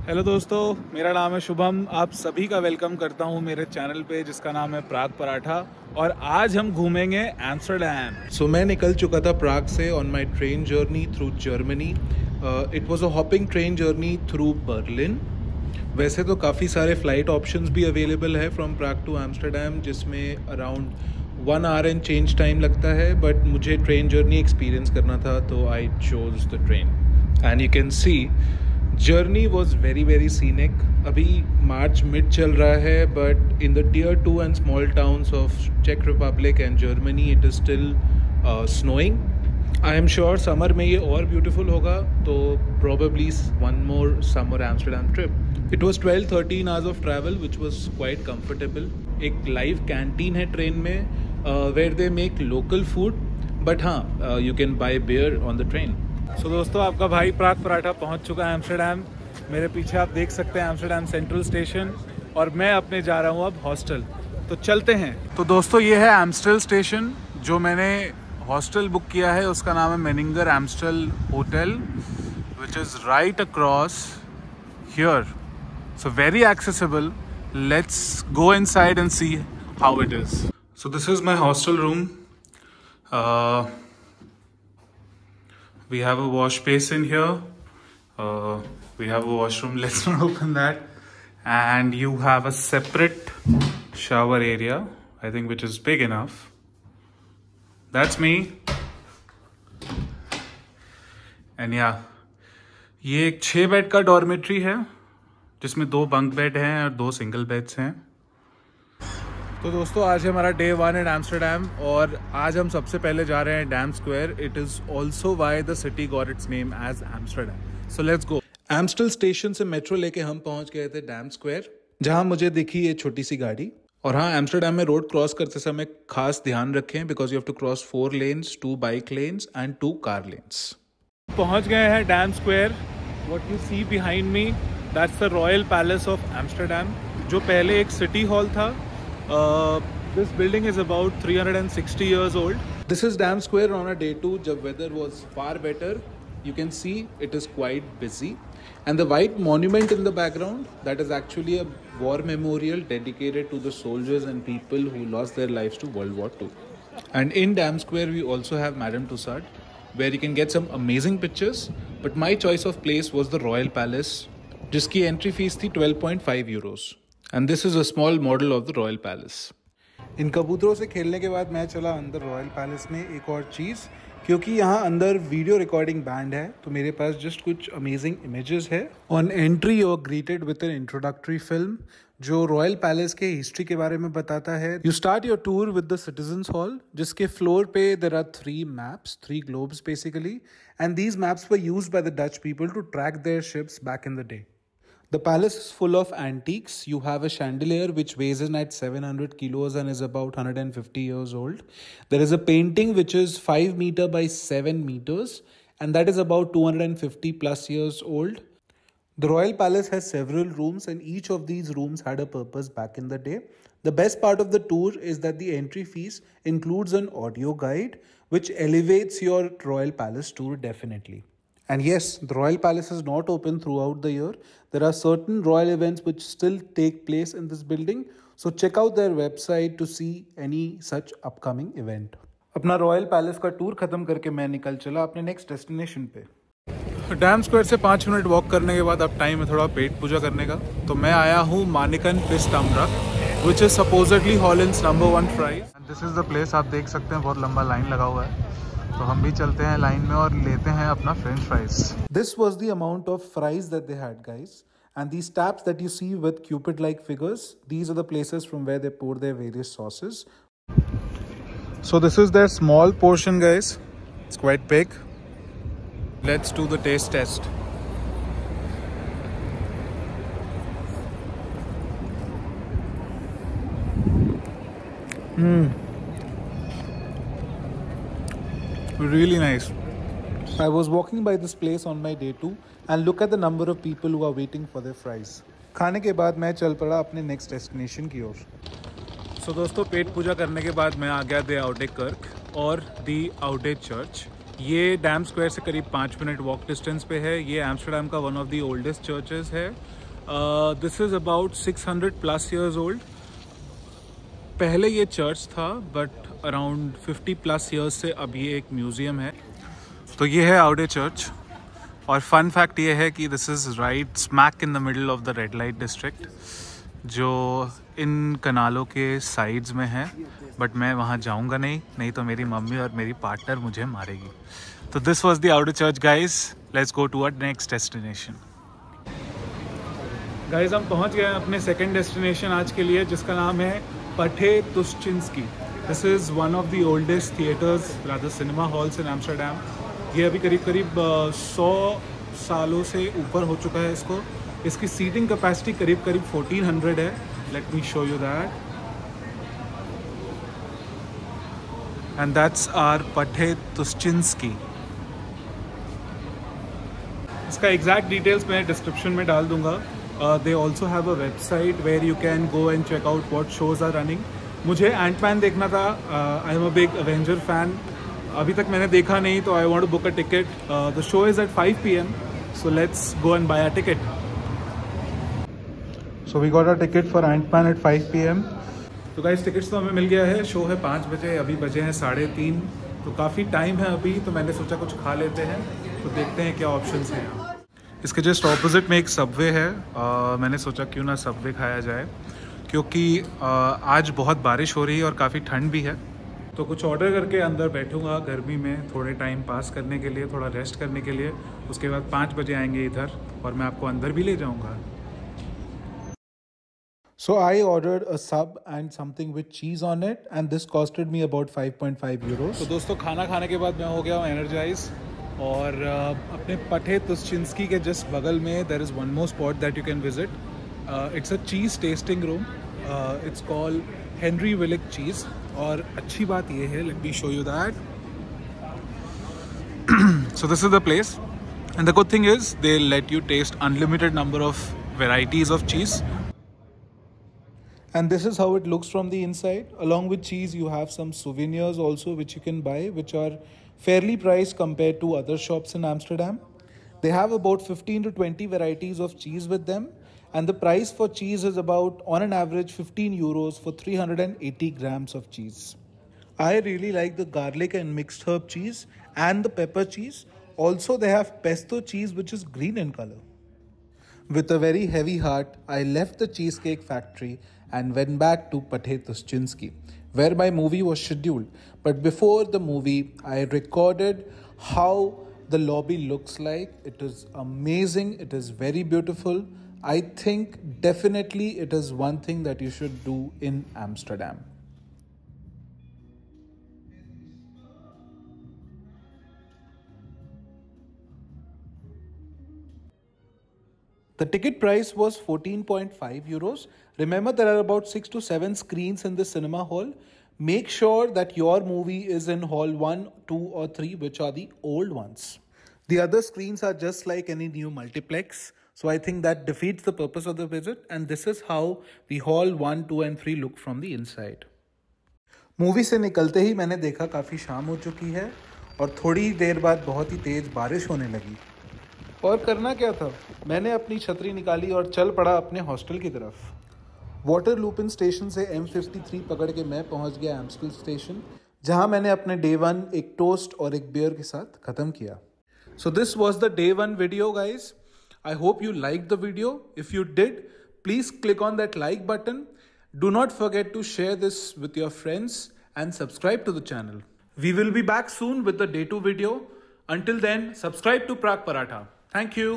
Hello दोस्तों, मेरा नाम है शुभम। आप सभी का वेलकम करता हूं मेरे चैनल पे जिसका नाम है प्राग पराठा। और आज हम घूमेंगे एम्स्टर्डम। सो मैं निकल चुका था प्राग से on my train journey through Germany. It was a hopping train journey through Berlin. वैसे तो काफ़ी सारे फ़्लाइट ऑप्शंस भी अवेलेबल है फ्रॉम प्राग टू एम्स्टर्डम, जिसमें around 1 our and change time लगता है, बट मुझे ट्रेन जर्नी एक्सपीरियंस करना था तो I chose the train. And you can see journey was very scenic. अभी मार्च मिड चल रहा है, but in the tier 2 and small towns of चेक Republic and Germany it is still snowing. I am sure summer में ये और beautiful होगा, तो probably one more summer Amsterdam trip. It was 12-13 hours of travel which was quite comfortable. एक live canteen है train में where they make local food, but हाँ you can buy beer on the train. So दोस्तों, आपका भाई प्राग पराठा पहुंच चुका है एम्स्टर्डम। मेरे पीछे आप देख सकते हैं एम्स्टर्डम सेंट्रल स्टेशन, और मैं अपने जा रहा हूं अब हॉस्टल। तो चलते हैं। तो दोस्तों, ये है एम्स्टल स्टेशन। जो मैंने हॉस्टल बुक किया है उसका नाम है Meininger Amstel hotel, which is right across here. So very accessible. Let's go inside and see how it is. So this is my hostel room. We have a wash basin here. We have a washroom. Let's not open that. And you have a separate shower area, I think, which is big enough. That's me. And yeah, ये एक 6 bed का dormitory है जिसमें 2 bunk bed हैं और 2 single beds हैं। तो दोस्तों, आज है हमारा डे 1 इन एम्स्टर्डम, और आज हम सबसे पहले जा रहे हैं Dam Square. It is also why the city got its name as Amsterdam. So let's go. Amstel station से मेट्रो लेके हम पहुंच गए थे डैम स्क्वायर, जहां मुझे दिखी ये छोटी सी गाड़ी। और हाँ, एम्स्टर्डम में रोड क्रॉस करते समय खास ध्यान रखें, because you have to cross 4 lanes, 2 bike lanes and 2 car lanes. पहुंच गए हैं Dam Square. What you see behind me, that's the royal palace of Amsterdam, जो पहले एक सिटी हॉल था। This building is about 360 years old. This is Dam Square on a day 2, जब weather was far better. You can see it is quite busy. And the white monument in the background, that is actually a war memorial dedicated to the soldiers and people who lost their lives to World War II. And in Dam Square, we also have Madame Tussauds, where you can get some amazing pictures. But my choice of place was the Royal Palace, जिसकी entry fees थी 12.5 euros. And this is a small model of the Royal Palace. इन कबूतरों से खेलने के बाद मैं चला अंदर रॉयल पैलेस में। एक और चीज़, क्योंकि यहाँ अंदर वीडियो रिकॉर्डिंग बैंड है, तो मेरे पास जस्ट कुछ अमेजिंग इमेजेस है। On entry you are greeted with an introductory film जो रॉयल पैलेस के हिस्ट्री के बारे में बताता है। You start your tour with the citizens hall, जिसके फ्लोर पे there are 3 maps, 3 globes basically, and these maps were used by the Dutch people to track their ships back in the day. The palace is full of antiques. You have a chandelier which weighs in at 700 kilos and is about 150 years old. There is a painting which is 5 meter by 7 meters, and that is about 250 plus years old. The royal palace has several rooms, and each of these rooms had a purpose back in the day. The best part of the tour is that the entry fees includes an audio guide which elevates your royal palace tour definitely. And yes, the Royal Palace is not open throughout the year. There are certain royal events which still take place in this building. So check out their website to see any such upcoming event. अपना royal palace का tour खत्म करके मैं निकल चला अपने next destination पे। Dam square से 5 मिनट वॉक करने के बाद अब टाइम है थोड़ा पेट पूजा करने का। तो मैं आया हूँ मानिकन फिश टमरक, which is supposedly Holland's number 1 fries. This is the place. आप देख सकते हैं बहुत लंबा लाइन लगा हुआ है, तो हम भी चलते हैं लाइन में और लेते हैं अपना French fries. This was the amount of fries that they had, guys. And these taps that you see with Cupid-like figures, these are the places from where they pour their various sauces. So this is their small portion, guys. It's quite big. Let's do the taste test. Really nice. I was walking by this place on my day 2 and look at the number of people who are waiting for their fries. खाने के बाद मैं चल पड़ा अपने next destination की ओर। सो दोस्तों, पेट पूजा करने के बाद मैं आ गया द आउटे कर्क और द आउटे चर्च, ये डैम स्क्वायर से करीब 5 मिनट वॉक डिस्टेंस पे है। ये एम्स्टर्डम का one of the oldest churches है। This is about 600+ years old. पहले ये चर्च था बट अराउंड 50+ ईयर्स से अब ये एक म्यूज़ियम है। तो ये है आउडे चर्च और फन फैक्ट ये है कि this is right smack in the middle of the red light district, जो इन कनालों के साइड्स में है। बट मैं वहाँ जाऊँगा नहीं तो मेरी मम्मी और मेरी पार्टनर मुझे मारेगी। तो this was the Oude church guys. Let's go to our next destination. Guys हम पहुँच गए हैं अपने सेकेंड डेस्टिनेशन आज के लिए, जिसका नाम है Pathe Tuschinski. This is one of the oldest theatres rather cinema halls in Amsterdam. ये अभी करीब 100 सालों से ऊपर हो चुका है इसको। इसकी सीटिंग कैपेसिटी करीब 1400 है। Let me show you that. And that's our Pathe Tuschinski. इसका एग्जैक्ट डिटेल्स मैं डिस्क्रिप्शन में डाल दूंगा। They also have a website where you can go and check out what shows are running. मुझे Antman देखना था। I am a big Avenger fan. अभी तक मैंने देखा नहीं, तो I want to book a ticket. The show is at 5 PM, so let's go and bye a ticket. So we got our ticket for Ant-Man at 5 PM. तो guys tickets तो हमें मिल गया है। शो है 5 बजे, अभी बजे हैं 3:30, तो काफ़ी टाइम है अभी। तो मैंने सोचा कुछ खा लेते हैं, तो देखते हैं क्या ऑप्शंस हैं यहाँ। इसके जस्ट ऑपोजिट में एक सबवे है। मैंने सोचा क्यों ना सबवे खाया जाए, क्योंकि आज बहुत बारिश हो रही है और काफ़ी ठंड भी है। तो कुछ ऑर्डर करके अंदर बैठूंगा गर्मी में, थोड़े टाइम पास करने के लिए, थोड़ा रेस्ट करने के लिए। उसके बाद 5 बजे आएंगे इधर और मैं आपको अंदर भी ले जाऊंगा। So I ordered a sub and something with cheese on it, and this costed me about 5.5 euros. तो दोस्तों खाना खाने के बाद मैं हो गया हूँ एनर्जाइज। और अपने पठे तुश्चिंस्की के जस्ट बगल में there is one more spot that you can visit. It's a cheese tasting room. It's called Henri Willig cheese. और अच्छी बात ये है, let me show you that. So this is the place and the good thing is they let you taste unlimited number of varieties of cheese. And this is how it looks from the inside. Along with cheese, you have some souvenirs also which you can buy, which are fairly priced compared to other shops in Amsterdam. They have about 15 to 20 varieties of cheese with them. And the price for cheese is about, on an average, 15 euros for 380 grams of cheese. I really like the garlic and mixed herb cheese and the pepper cheese. Also, they have pesto cheese, which is green in color. With a very heavy heart, I left the cheesecake factory and went back to Pate Tushchinsky, where my movie was scheduled. But before the movie, I recorded how the lobby looks like. It is amazing. It is very beautiful. I think definitely it is one thing that you should do in Amsterdam. The ticket price was 14.5 euros. Remember, there are about 6 to 7 screens in the cinema hall. Make sure that your movie is in hall 1, 2 or 3, which are the old ones. The other screens are just like any new multiplex. So I think that defeats the purpose of the visit. And this is how the hall 1, 2 and 3 look from the inside. Movie से निकलते ही मैंने देखा काफ़ी शाम हो चुकी है और थोड़ी देर बाद बहुत ही तेज़ बारिश होने लगी। और करना क्या था, मैंने अपनी छतरी निकाली और चल पड़ा अपने हॉस्टल की तरफ। वाटर लूपिन स्टेशन से M53 पकड़ के मैं पहुंच गया एम्स्टल स्टेशन, जहां मैंने अपने डे 1 एक टोस्ट और एक बियर के साथ ख़त्म किया। So this was the day 1 video guys. I hope you like the video. If you did, please click on that like button. Do not forget to share this with your friends and subscribe to the channel. We will be back soon with the day 2 video. Until then, subscribe to Prague Paratha. Thank you.